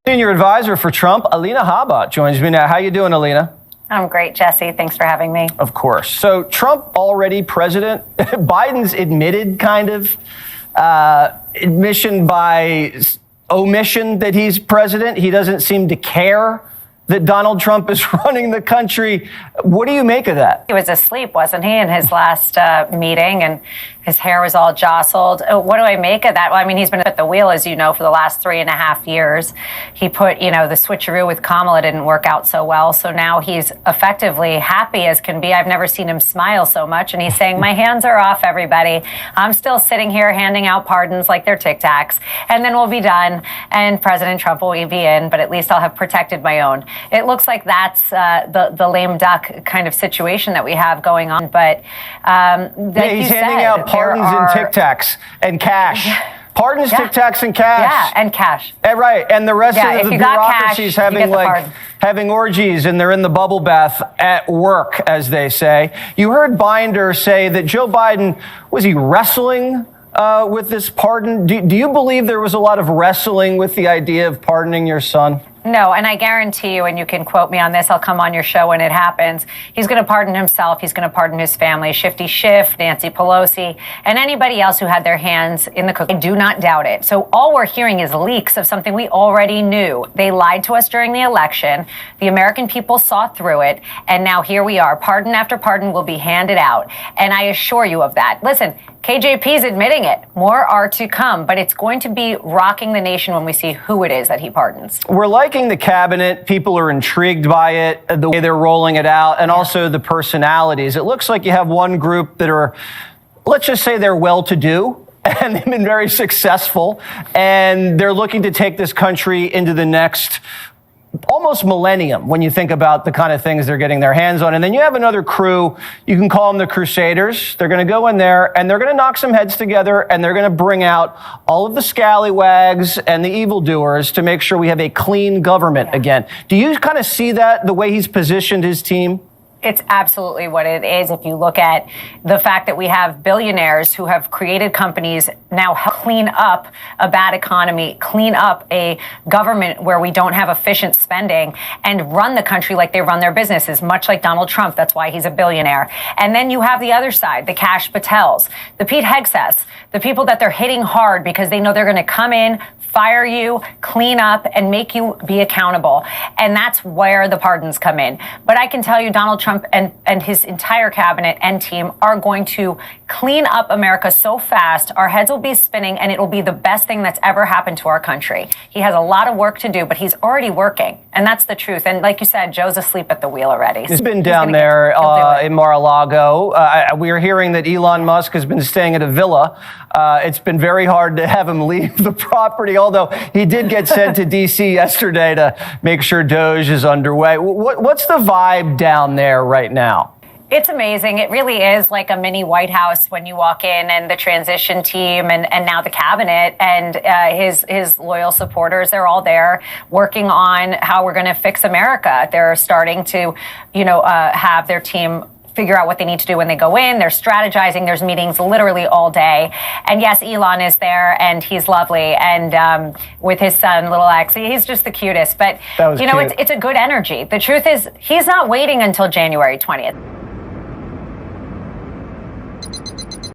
Senior advisor for Trump, Alina Habba, joins me now. How you doing, Alina? I'm great, Jesse. Thanks for having me. Of course. So Trump already president. Biden's admitted kind of admission by omission that he's president. He doesn't seem to care that Donald Trump is running the country. What do you make of that? He was asleep, wasn't he, in his last meeting, and his hair was all jostled. What do I make of that? Well, I mean, he's been at the wheel, as you know, for the last 3.5 years. He put, the switcheroo with Kamala didn't work out so well. So now he's effectively happy as can be. I've never seen him smile so much. And he's saying, my hands are off, everybody. I'm still sitting here handing out pardons like they're Tic Tacs. And then we'll be done. And President Trump will be in, but at least I'll have protected my own. It looks like that's the lame duck kind of situation that we have going on. But he's handing out pardons and Tic Tacs and cash. Pardons, Tic Tacs, and cash. Yeah, and cash. Right, and the rest of the bureaucracies having orgies, and they're in the bubble bath at work, as they say. You heard Binder say that Joe Biden, was he wrestling with this pardon? Do you believe there was a lot of wrestling with the idea of pardoning your son? No, and I guarantee you, and you can quote me on this, I'll come on your show when it happens, he's going to pardon himself, he's going to pardon his family, Shifty Schiff, Nancy Pelosi, and anybody else who had their hands in the cooking. I do not doubt it. So all we're hearing is leaks of something we already knew. They lied to us during the election. The American people saw through it, and now here we are. Pardon after pardon will be handed out, and I assure you of that. Listen, KJP's admitting it. More are to come, but it's going to be rocking the nation when we see who it is that he pardons. We're liking the cabinet. People are intrigued by it, the way they're rolling it out, and also the personalities. It looks like you have one group that are, let's just say they're well-to-do, and they've been very successful, and they're looking to take this country into the next almost millennium when you think about the kind of things they're getting their hands on. And then you have another crew, you can call them the Crusaders. They're going to go in there and they're going to knock some heads together, and they're going to bring out all of the scallywags and the evildoers to make sure we have a clean government again. Do you kind of see that, the way he's positioned his team? It's absolutely what it is. If you look at the fact that we have billionaires who have created companies now help clean up a bad economy, clean up a government where we don't have efficient spending, and run the country like they run their businesses, much like Donald Trump. That's why he's a billionaire. And then you have the other side, the Cash Patels, the Pete Hegseths, the people that they're hitting hard because they know they're going to come in, fire you, clean up, and make you be accountable. And that's where the pardons come in. But I can tell you, Donald Trump and his entire cabinet and team are going to clean up America so fast, our heads will be spinning, and it will be the best thing that's ever happened to our country. He has a lot of work to do, but he's already working. And that's the truth. And like you said, Joe's asleep at the wheel already. He's been down there in Mar-a-Lago. We're hearing that Elon Musk has been staying at a villa. It's been very hard to have him leave the property, although he did get sent to D.C. yesterday to make sure Doge is underway. What's the vibe down there right now? It's amazing. It really is like a mini White House when you walk in, and the transition team and now the cabinet and his loyal supporters, they're all there working on how we're going to fix America. They're starting to, have their team figure out what they need to do when they go in. They're strategizing. There's meetings literally all day. And yes, Elon is there, and he's lovely. And with his son, little X, he's just the cutest. But, it's a good energy. The truth is, he's not waiting until January 20th.